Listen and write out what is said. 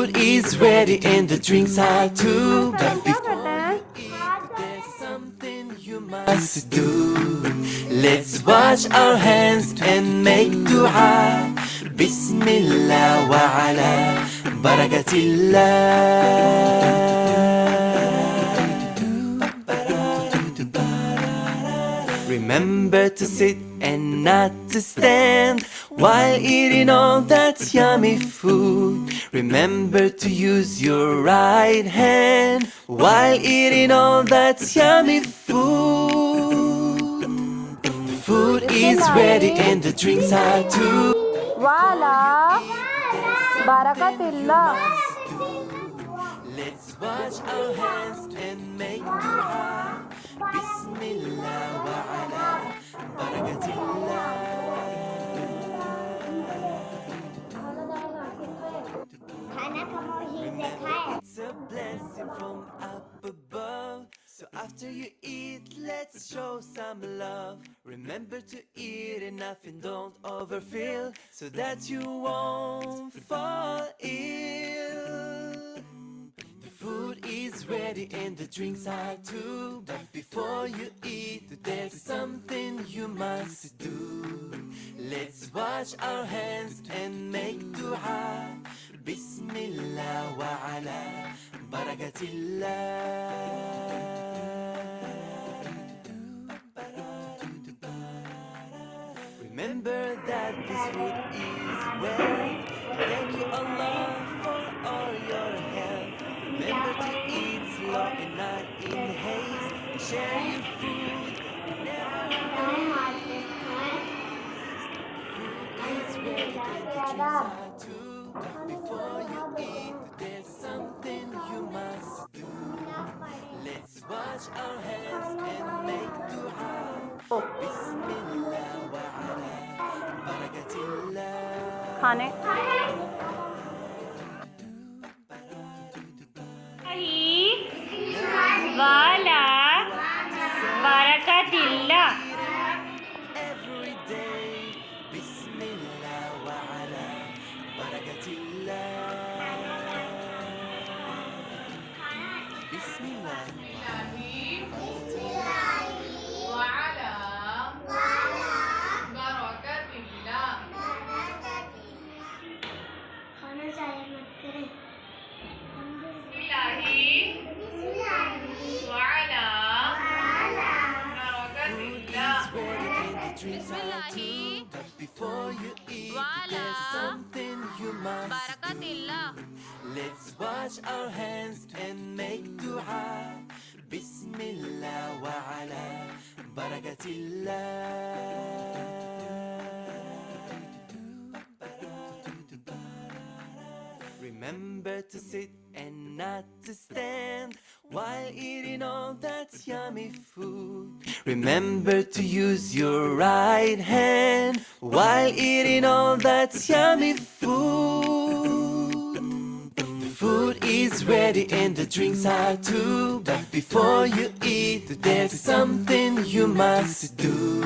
food is ready and the drinks are too. But before you eat, there's something you must do. Let's wash our hands and make dua. Bismillah wa ala barakatillah. Remember to sit and not to stand while eating all that yummy food. Remember to use your right hand while eating all that yummy food. The food is ready and the drinks are too. Wala barakatillah. Let's wash our hands and make dua. Bismillah wa ala barakatillah. It's a blessing from up above. So after you eat, let's show some love. Remember to eat enough and don't overfill, so that you won't fall ill. The food is ready and the drinks are too. But before you eat, there's something you must do. Let's wash our hands and make dua. Bismillah wa ala barakatillah. Remember that this food is wealth. Thank you Allah for all your help. Remember to eat slow and not in haste. Share your food. Never waste. Food is ready and the drinks are too. But before you eat, there's something you must do. Let's wash our hands and make dua. Bismillah wa ala barakatillah. खाने वाला barakatillah. Every day. Bismillah wa ala barakatillah. Bismillah. وعلى بركة الله. وعلى Drinks are too, but before you eat, there's something you must barakatillah. Let's wash our hands and make dua. Bismillah wa ala barakatillah. Remember to sit and not to stand while eating all that yummy food. Remember to use your right hand while eating all that yummy food. The food is ready and the drinks are too. But before you eat, there's something you must do.